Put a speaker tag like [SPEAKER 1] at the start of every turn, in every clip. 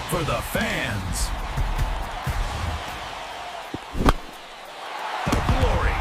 [SPEAKER 1] for the fans. The glory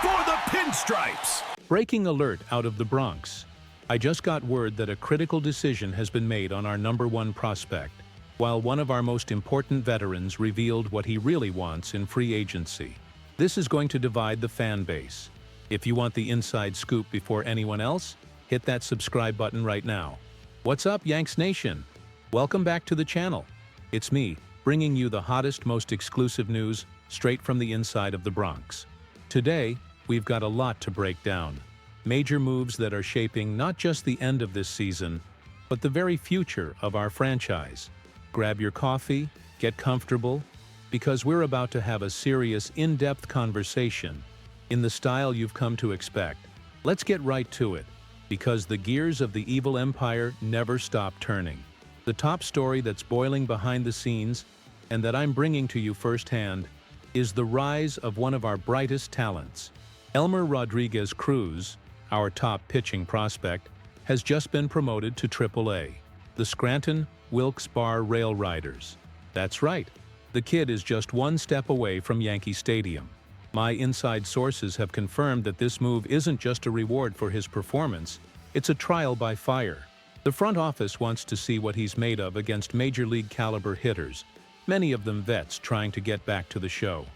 [SPEAKER 1] for the pinstripes.
[SPEAKER 2] Breaking alert out of the Bronx. I just got word that a critical decision has been made on our #1 prospect, while one of our most important veterans revealed what he really wants in free agency. This is going to divide the fan base. If you want the inside scoop before anyone else, hit that subscribe button right now. What's up, Yanks Nation? Welcome back to the channel. It's me, bringing you the hottest, most exclusive news straight from the inside of the Bronx. Today, we've got a lot to break down. Major moves that are shaping not just the end of this season, but the very future of our franchise. Grab your coffee, get comfortable, because we're about to have a serious, in-depth conversation in the style you've come to expect. Let's get right to it, because the gears of the evil empire never stop turning. The top story that's boiling behind the scenes, and that I'm bringing to you firsthand, is the rise of one of our brightest talents. Elmer Rodriguez Cruz, our top pitching prospect, has just been promoted to AAA, the Scranton Wilkes-Barre Rail Riders. That's right, the kid is just one step away from Yankee Stadium. My inside sources have confirmed that this move isn't just a reward for his performance, it's a trial by fire. The front office wants to see what he's made of against major league caliber hitters, many of them vets trying to get back to the show.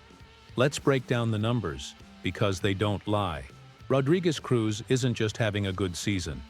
[SPEAKER 2] Let's break down the numbers, because they don't lie. Rodriguez Cruz isn't just having a good season.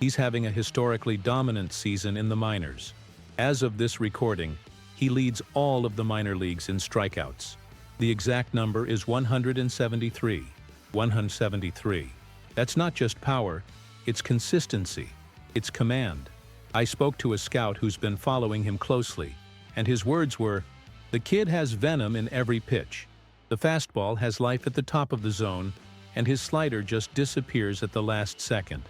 [SPEAKER 2] He's having a historically dominant season in the minors. As of this recording, he leads all of the minor leagues in strikeouts. The exact number is 173. 173. That's not just power, it's consistency. It's command. I spoke to a scout who's been following him closely, and his words were, "The kid has venom in every pitch. The fastball has life at the top of the zone, and his slider just disappears at the last second.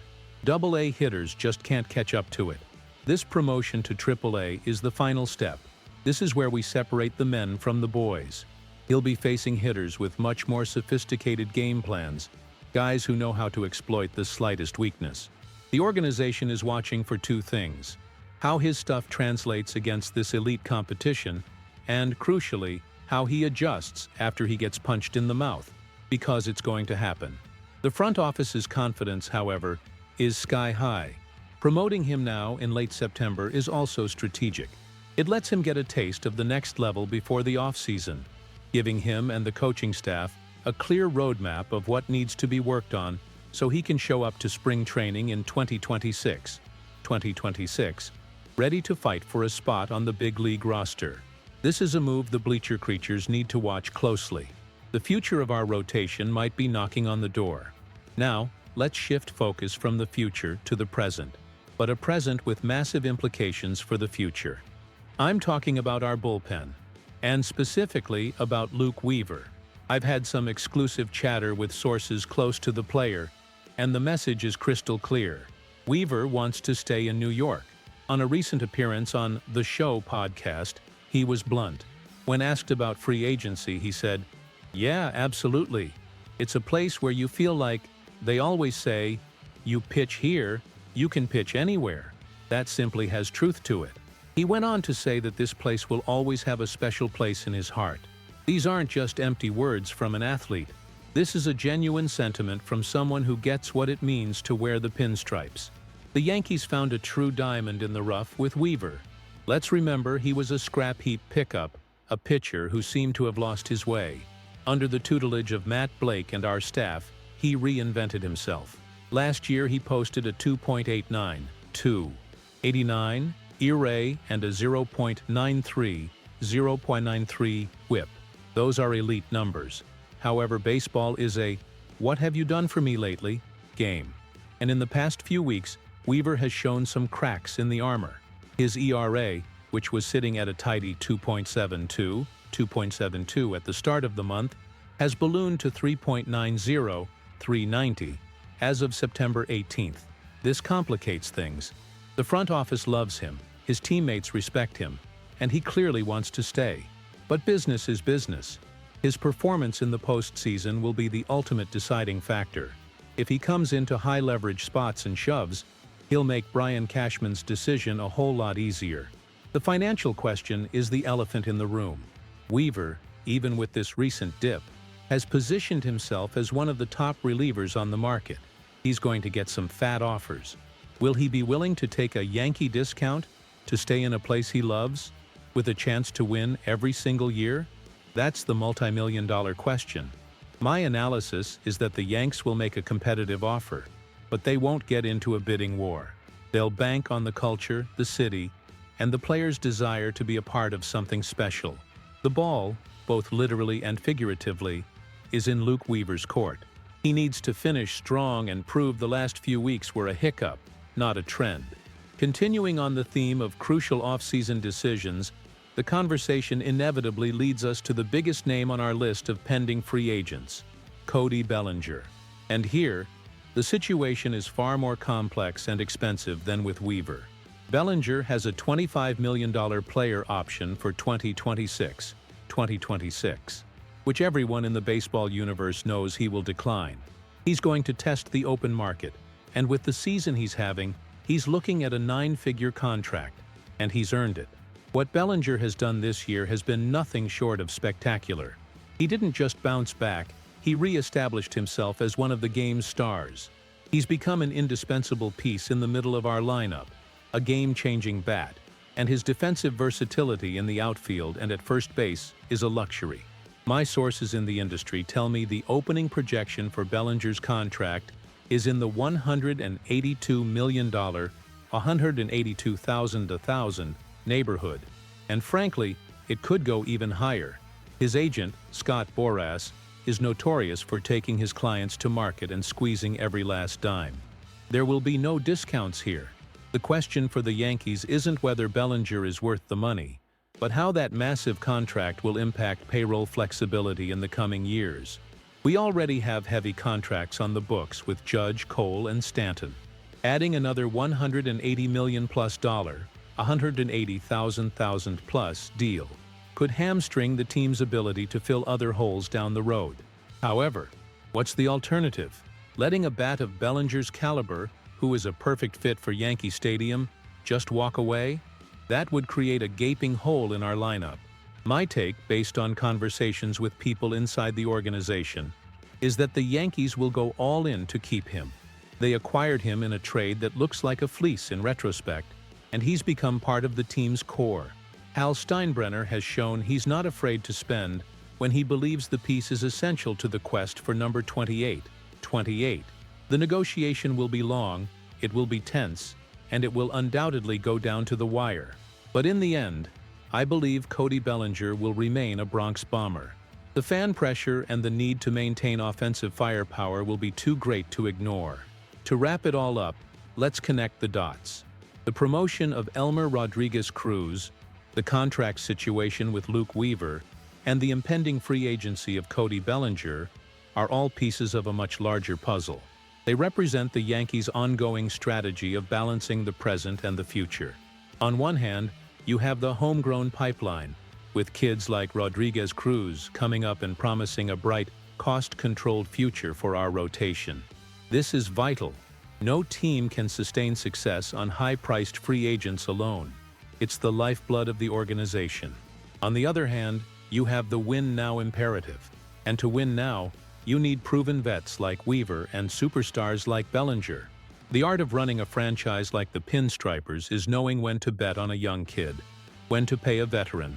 [SPEAKER 2] AA hitters just can't catch up to it." This promotion to AAA is the final step. This is where we separate the men from the boys. He'll be facing hitters with much more sophisticated game plans, guys who know how to exploit the slightest weakness. The organization is watching for two things: how his stuff translates against this elite competition, and, crucially, how he adjusts after he gets punched in the mouth, because it's going to happen. The front office's confidence, however, is sky high. Promoting him now in late September is also strategic. It lets him get a taste of the next level before the offseason, giving him and the coaching staff a clear roadmap of what needs to be worked on so he can show up to spring training in 2026, ready to fight for a spot on the big league roster. This is a move the bleacher creatures need to watch closely. The future of our rotation might be knocking on the door. Now, let's shift focus from the future to the present, but a present with massive implications for the future. I'm talking about our bullpen, and specifically about Luke Weaver. I've had some exclusive chatter with sources close to the player, and the message is crystal clear. Weaver wants to stay in New York. On a recent appearance on The Show podcast, he was blunt. When asked about free agency, he said, "Yeah, absolutely. It's a place where you feel like, they always say, you pitch here, you can pitch anywhere. That simply has truth to it." He went on to say that this place will always have a special place in his heart. These aren't just empty words from an athlete. This is a genuine sentiment from someone who gets what it means to wear the pinstripes. The Yankees found a true diamond in the rough with Weaver. Let's remember he was a scrap heap pickup, a pitcher who seemed to have lost his way. Under the tutelage of Matt Blake and our staff, he reinvented himself. Last year he posted a 2.89, 2.89 ERA and a 0.93 whip. Those are elite numbers. However, baseball is a "what have you done for me lately" game. And in the past few weeks, Weaver has shown some cracks in the armor. His ERA, which was sitting at a tidy 2.72 at the start of the month, has ballooned to 3.90, 390, as of September 18th. This complicates things. The front office loves him, his teammates respect him, and he clearly wants to stay. But business is business. His performance in the postseason will be the ultimate deciding factor. If he comes into high-leverage spots and shoves, he'll make Brian Cashman's decision a whole lot easier. The financial question is the elephant in the room. Weaver, even with this recent dip, has positioned himself as one of the top relievers on the market. He's going to get some fat offers. Will he be willing to take a Yankee discount to stay in a place he loves, with a chance to win every single year? That's the multi-million-dollar question. My analysis is that the Yanks will make a competitive offer, but they won't get into a bidding war. They'll bank on the culture, the city, and the players' desire to be a part of something special. The ball, both literally and figuratively, is in Luke Weaver's court. He needs to finish strong and prove the last few weeks were a hiccup, not a trend. Continuing on the theme of crucial off-season decisions, the conversation inevitably leads us to the biggest name on our list of pending free agents, Cody Bellinger. And here, the situation is far more complex and expensive than with Weaver. Bellinger has a $25 million player option for 2026, which everyone in the baseball universe knows he will decline. He's going to test the open market, and with the season he's having, he's looking at a 9-figure contract, and he's earned it. What Bellinger has done this year has been nothing short of spectacular. He didn't just bounce back, he re-established himself as one of the game's stars. He's become an indispensable piece in the middle of our lineup, a game-changing bat, and his defensive versatility in the outfield and at first base is a luxury. My sources in the industry tell me the opening projection for Bellinger's contract is in the $182 million, $182,000 neighborhood, and frankly, it could go even higher. His agent, Scott Boras, is notorious for taking his clients to market and squeezing every last dime. There will be no discounts here. The question for the Yankees isn't whether Bellinger is worth the money, but how that massive contract will impact payroll flexibility in the coming years. We already have heavy contracts on the books with Judge, Cole, and Stanton. Adding another $180 million plus $180,000 plus deal could hamstring the team's ability to fill other holes down the road. However, what's the alternative? Letting a bat of Bellinger's caliber, who is a perfect fit for Yankee Stadium, just walk away? That would create a gaping hole in our lineup. My take, based on conversations with people inside the organization, is that the Yankees will go all in to keep him. They acquired him in a trade that looks like a fleece in retrospect, and he's become part of the team's core. Hal Steinbrenner has shown he's not afraid to spend when he believes the piece is essential to the quest for number 28. The negotiation will be long, it will be tense, and it will undoubtedly go down to the wire. But in the end, I believe Cody Bellinger will remain a Bronx Bomber. The fan pressure and the need to maintain offensive firepower will be too great to ignore. To wrap it all up, let's connect the dots. The promotion of Elmer Rodriguez Cruz, the contract situation with Luke Weaver, and the impending free agency of Cody Bellinger are all pieces of a much larger puzzle. They represent the Yankees' ongoing strategy of balancing the present and the future. On one hand, you have the homegrown pipeline, with kids like Rodriguez Cruz coming up and promising a bright, cost-controlled future for our rotation. This is vital. No team can sustain success on high-priced free agents alone. It's the lifeblood of the organization. On the other hand, you have the win-now imperative. And to win now, you need proven vets like Weaver and superstars like Bellinger. The art of running a franchise like the Pinstripers is knowing when to bet on a young kid, when to pay a veteran,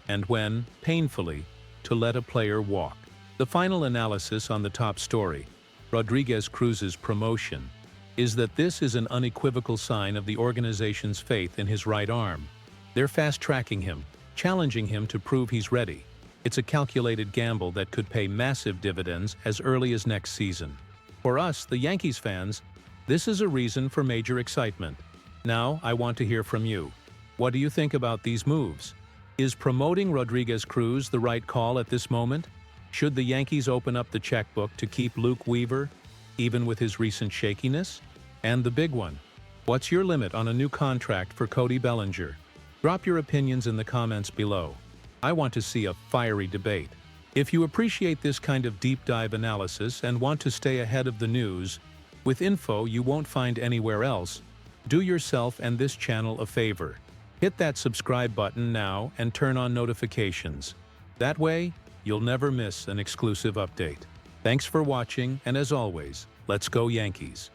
[SPEAKER 2] and when, painfully, to let a player walk. The final analysis on the top story, Rodriguez Cruz's promotion, is that this is an unequivocal sign of the organization's faith in his right arm. They're fast-tracking him, challenging him to prove he's ready. It's a calculated gamble that could pay massive dividends as early as next season. For us, the Yankees fans, this is a reason for major excitement. Now, I want to hear from you. What do you think about these moves? Is promoting Rodriguez Cruz the right call at this moment? Should the Yankees open up the checkbook to keep Luke Weaver, even with his recent shakiness? And the big one, what's your limit on a new contract for Cody Bellinger? Drop your opinions in the comments below. I want to see a fiery debate. If you appreciate this kind of deep dive analysis and want to stay ahead of the news, with info you won't find anywhere else, do yourself and this channel a favor. Hit that subscribe button now and turn on notifications. That way, you'll never miss an exclusive update. Thanks for watching, and as always, let's go Yankees.